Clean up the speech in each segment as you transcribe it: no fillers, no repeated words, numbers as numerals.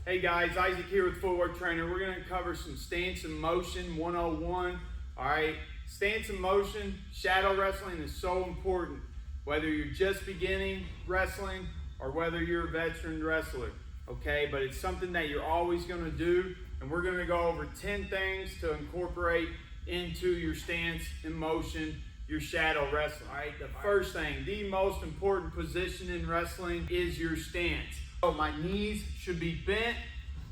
Hey guys, Isaac here with Footwork Trainer. We're going to cover some stance and motion 101. Alright, stance and motion, shadow wrestling is so important. Whether you're just beginning wrestling or whether you're a veteran wrestler. Okay, but it's something that you're always going to do. And we're going to go over 10 things to incorporate into your stance and motion, your shadow wrestling. Alright, the first thing, the most important position in wrestling is your stance. So my knees should be bent,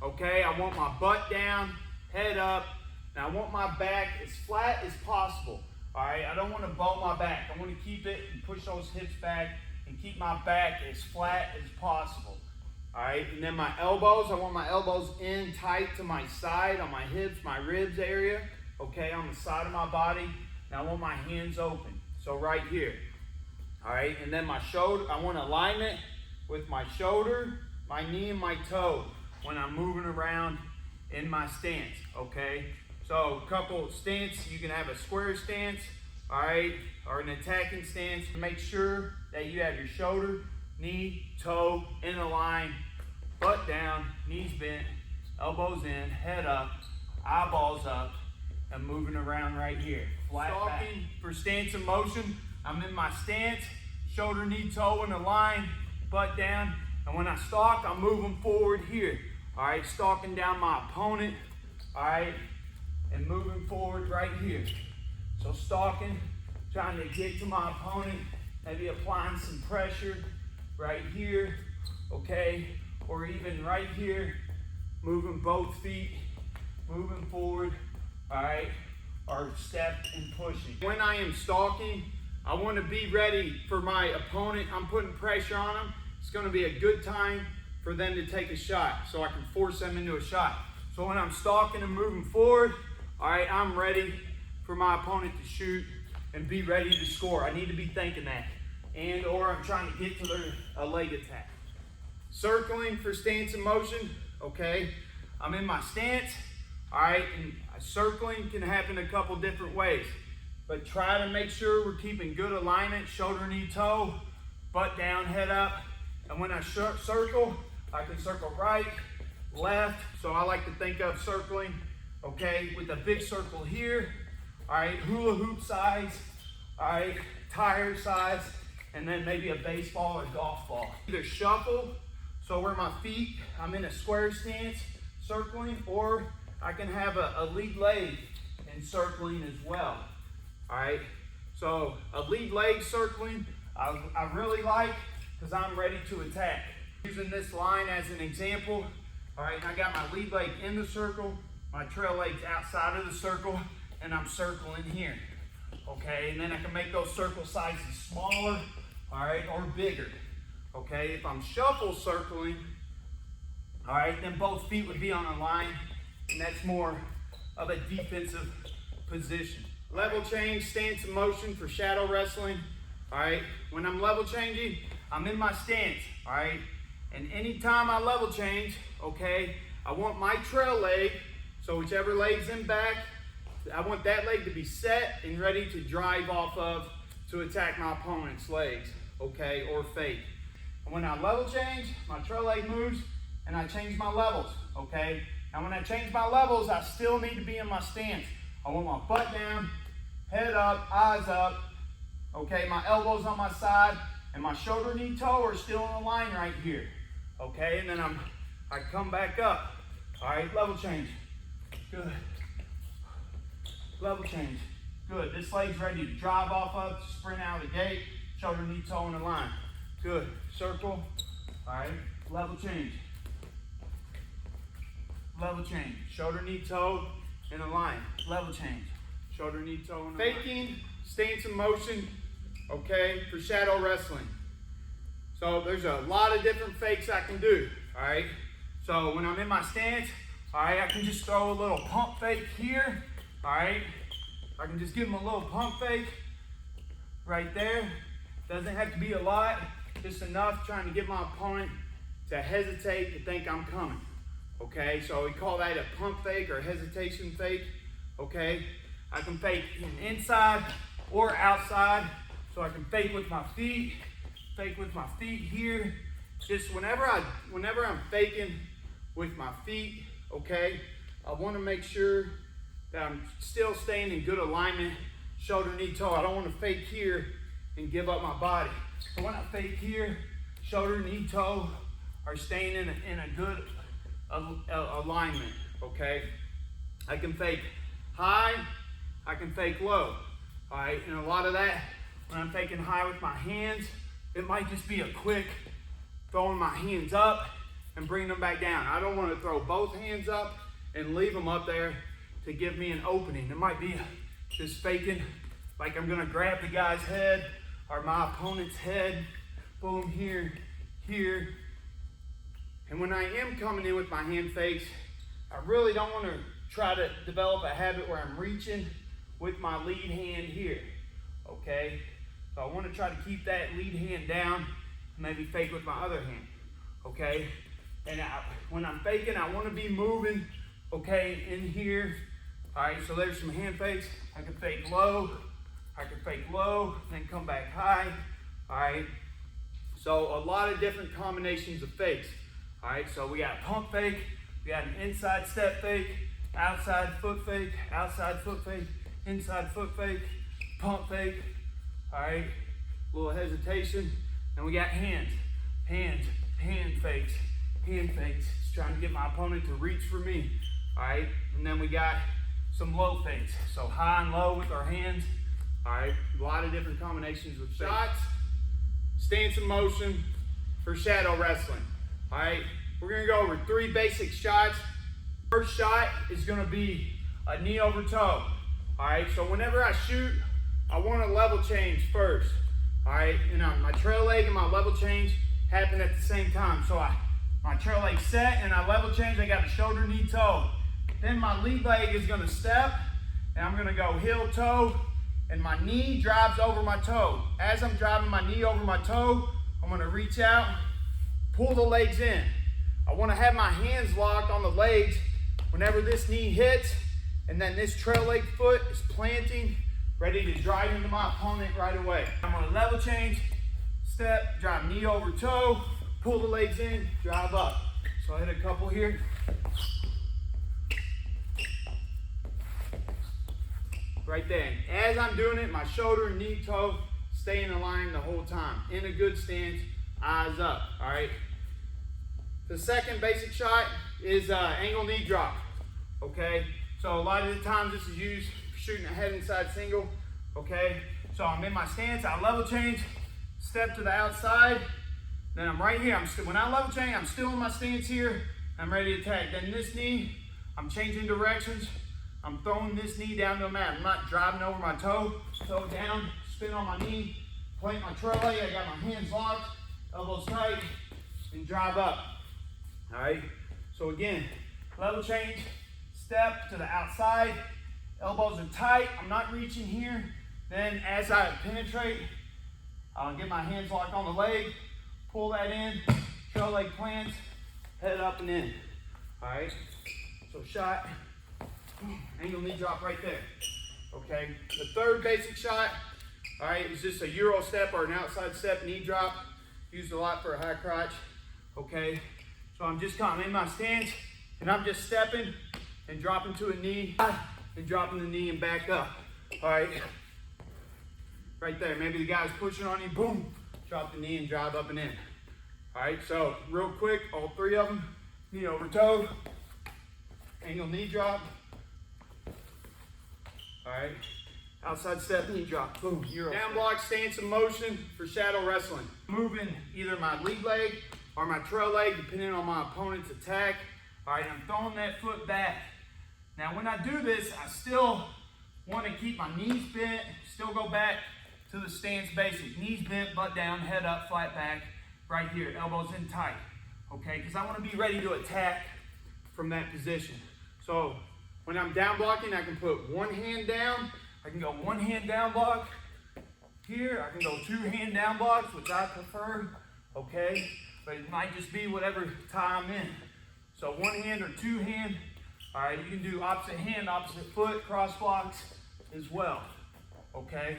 okay? I want my butt down, head up, and I want my back as flat as possible, all right? I don't want to bow my back. I want to keep it and push those hips back and keep my back as flat as possible, all right? And then my elbows, I want my elbows in tight to my side, on my hips, my ribs area, okay, on the side of my body. And I want my hands open, so right here, all right? And then my shoulder, I want alignment with my shoulder, my knee, and my toe when I'm moving around in my stance, okay? So a couple stance, you can have a square stance, all right, or an attacking stance. Make sure that you have your shoulder, knee, toe in a line, butt down, knees bent, elbows in, head up, eyeballs up, and moving around right here. Flat back. For stance and motion, I'm in my stance, shoulder, knee, toe in a line, butt down, and when I stalk, I'm moving forward here. All right, stalking down my opponent, all right, and moving forward right here. So stalking, trying to get to my opponent, maybe applying some pressure right here, okay, or even right here, moving both feet, moving forward, all right, or step and pushing. When I am stalking, I want to be ready for my opponent. I'm putting pressure on them. It's going to be a good time for them to take a shot, so I can force them into a shot. So when I'm stalking and moving forward, all right, I'm ready for my opponent to shoot and be ready to score. I need to be thinking that. And or I'm trying to get to a leg attack. Circling for stance and motion, okay. I'm in my stance, all right, and circling can happen a couple different ways. But try to make sure we're keeping good alignment, shoulder, knee, toe, butt down, head up. And when I circle, I can circle right, left. So I like to think of circling, okay, with a big circle here, all right, hula hoop size, all right, tire size, and then maybe a baseball or golf ball. Either shuffle, so where my feet, I'm in a square stance, circling, or I can have a lead leg and circling as well, all right. So a lead leg circling, I really like, because I'm ready to attack. Using this line as an example, all right, I got my lead leg in the circle, my trail legs outside of the circle, and I'm circling here, okay? And then I can make those circle sizes smaller, all right, or bigger, okay? If I'm shuffle circling, all right, then both feet would be on a line, and that's more of a defensive position. Level change, stance and motion for shadow wrestling, all right? When I'm level changing, I'm in my stance, all right? And anytime I level change, okay, I want my trail leg, so whichever leg's in back, I want that leg to be set and ready to drive off of to attack my opponent's legs, okay, or fake. And when I level change, my trail leg moves and I change my levels, okay? Now when I change my levels, I still need to be in my stance. I want my butt down, head up, eyes up, okay, my elbows on my side, and my shoulder, knee, toe are still in a line right here, okay? And then I come back up, all right? Level change, good. Level change, good. This leg's ready to drive off of, sprint out of the gate, shoulder, knee, toe in a line, good. Circle, all right? Level change, shoulder, knee, toe in a line, level change, shoulder, knee, toe in a line. Faking, stance and motion, okay, for shadow wrestling. So there's a lot of different fakes I can do, all right? So when I'm in my stance, all right, I can just throw a little pump fake here, all right? I can just give them a little pump fake right there. Doesn't have to be a lot, just enough trying to get my opponent to hesitate to think I'm coming, okay? So we call that a pump fake or hesitation fake, okay? I can fake inside or outside. So I can fake with my feet here. Just whenever I'm faking with my feet, okay? I want to make sure that I'm still staying in good alignment, shoulder, knee, toe. I don't want to fake here and give up my body. So when I fake here, shoulder, knee, toe are staying in a good alignment, okay? I can fake high, I can fake low, all right? And a lot of that, when I'm faking high with my hands, it might just be a quick throwing my hands up and bringing them back down. I don't want to throw both hands up and leave them up there to give me an opening. It might be just faking like I'm gonna grab the guy's head or my opponent's head, boom, here, here. And when I am coming in with my hand fakes, I really don't want to try to develop a habit where I'm reaching with my lead hand here, okay? So I want to try to keep that lead hand down, maybe fake with my other hand, okay? And when I'm faking, I want to be moving, okay, in here. All right, so there's some hand fakes. I can fake low, then come back high, all right? So a lot of different combinations of fakes, all right? So we got a pump fake, we got an inside step fake, outside foot fake, inside foot fake, pump fake, all right? A little hesitation. And we got hand fakes, It's trying to get my opponent to reach for me, all right? And then we got some low fakes. So high and low with our hands, all right? A lot of different combinations with shots, stance in motion for shadow wrestling, all right? We're gonna go over 3 basic shots. First shot is gonna be a knee over toe, all right? So whenever I shoot, I want a level change first, all right? And my trail leg and my level change happen at the same time. So my trail leg set and I level change, I got a shoulder, knee, toe. Then my lead leg is gonna step and I'm gonna go heel, toe, and my knee drives over my toe. As I'm driving my knee over my toe, I'm gonna reach out, pull the legs in. I wanna have my hands locked on the legs whenever this knee hits, and then this trail leg foot is planting, ready to drive into my opponent right away. I'm gonna level change, step, drive knee over toe, pull the legs in, drive up. So I hit a couple here. Right there. As I'm doing it, my shoulder and knee, toe stay in line the whole time. In a good stance, eyes up, all right? The second basic shot is angle knee drop, okay? So a lot of the times this is used for shooting a head inside single, okay? So I'm in my stance, I level change, step to the outside, then I'm right here. When I level change, I'm still in my stance here, I'm ready to attack. Then this knee, I'm changing directions, I'm throwing this knee down to the mat. I'm not driving over my toe down, spin on my knee, plant my trail leg, I got my hands locked, elbows tight, and drive up, all right? So again, level change, step to the outside, elbows are tight, I'm not reaching here. Then as I penetrate, I'll get my hands locked on the leg, pull that in, trail leg plants, head up and in, all right? So shot, angle knee drop right there, okay? The third basic shot, all right, is just a Euro step or an outside step knee drop, used a lot for a high crotch, okay? So I'm in my stance, and I'm just stepping and dropping to a knee, and dropping the knee and back up, all right? Right there, maybe the guy's pushing on you, boom, drop the knee and drive up and in. All right, so real quick, all 3 of them, knee over toe, angle knee drop, all right, outside step, knee drop, boom, down block, stance in motion for shadow wrestling. Moving either my lead leg or my trail leg, depending on my opponent's attack. All right, I'm throwing that foot back. Now when I do this, I still want to keep my knees bent, still go back to the stance basic. Knees bent, butt down, head up, flat back, right here, elbows in tight, okay? Because I want to be ready to attack from that position. So when I'm down blocking, I can put one hand down, I can go one hand down block here, I can go 2 hand down blocks, which I prefer, okay? But it might just be whatever tie I'm in. So 1 hand or 2 hand, all right, you can do opposite hand, opposite foot, cross blocks as well, okay?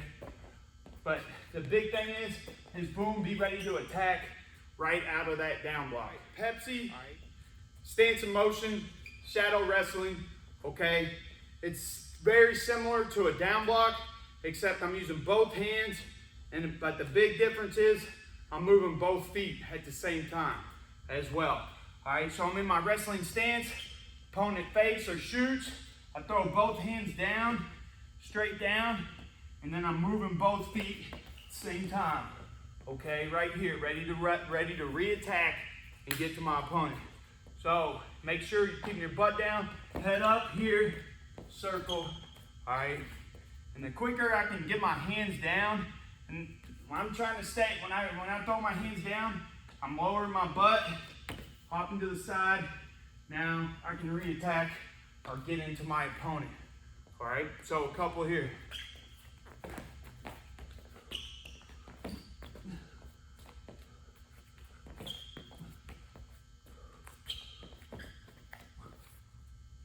But the big thing is boom, be ready to attack right out of that down block. PEPSI, all right, stance in motion, shadow wrestling, okay? It's very similar to a down block, except I'm using both hands, but the big difference is I'm moving both feet at the same time as well. All right, so I'm in my wrestling stance, opponent fakes or shoots, I throw both hands down, straight down, and then I'm moving both feet at the same time. Okay, right here, ready to re-attack and get to my opponent. So make sure you're keeping your butt down, head up here, circle, all right? And the quicker I can get my hands down, and when I'm trying to stay, when I throw my hands down, I'm lowering my butt, hopping to the side. Now I can re-attack or get into my opponent, all right? So a couple here.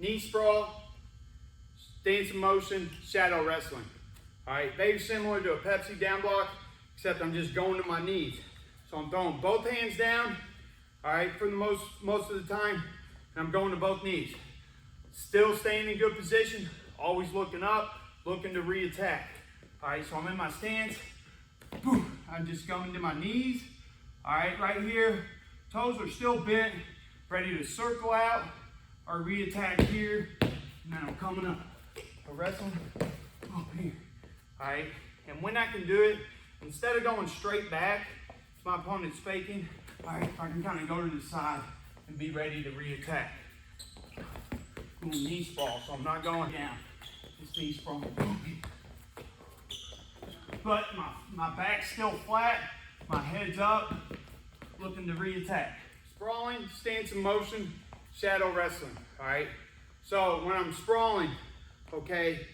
Knee sprawl, stance in motion, shadow wrestling. All right, very similar to a Pepsi down block, except I'm just going to my knees. So I'm throwing both hands down, all right, for the most of the time, and I'm going to both knees. Still staying in good position, always looking up, looking to re-attack. All right, so I'm in my stance, boom, I'm just going to my knees. All right here, toes are still bent, ready to circle out, or re-attack here, and then I'm coming up. So wrestling up here, all right? And when I can do it, instead of going straight back, if my opponent's faking, all right, I can kind of go to the side and be ready to re-attack. Knee sprawl, so I'm not going down. It's knee sprawl. But my back's still flat, my head's up, looking to re-attack. Sprawling, stance in motion, shadow wrestling, all right? So when I'm sprawling, okay,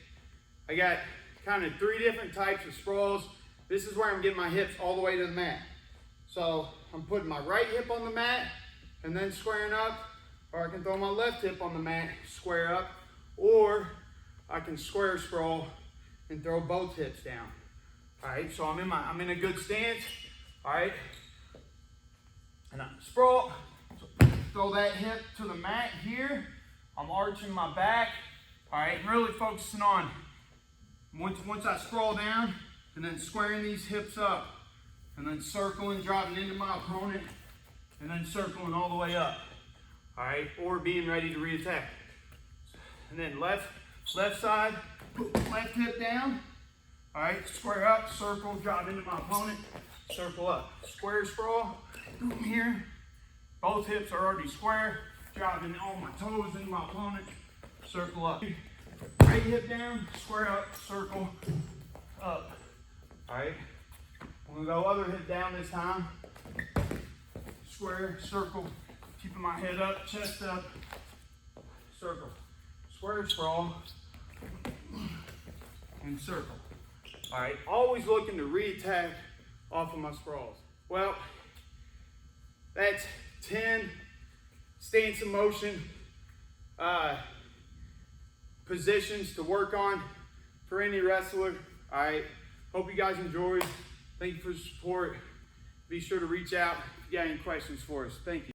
I got kind of 3 different types of sprawls. This is where I'm getting my hips all the way to the mat. So I'm putting my right hip on the mat and then squaring up, or I can throw my left hip on the mat, square up, or I can square sprawl and throw both hips down. All right, so I'm in a good stance, all right? And I sprawl, throw that hip to the mat here. I'm arching my back, all right, and really focusing on once I sprawl down and then squaring these hips up and then circling, dropping into my opponent and then circling all the way up, all right, or being ready to re-attack. And then left side, left hip down, all right, square up, circle, drop into my opponent, circle up. Square sprawl, boom here. Both hips are already square, driving all my toes into my opponent, circle up. Right hip down, square up, circle up. All right, I'm gonna go other hip down this time. Square, circle, keeping my head up, chest up, circle. Square sprawl, and circle. All right, always looking to re-attack off of my sprawls. Well, that's 10 stance in motion positions to work on for any wrestler. All right, hope you guys enjoyed. Thank you for the support. Be sure to reach out if you got any questions for us. Thank you.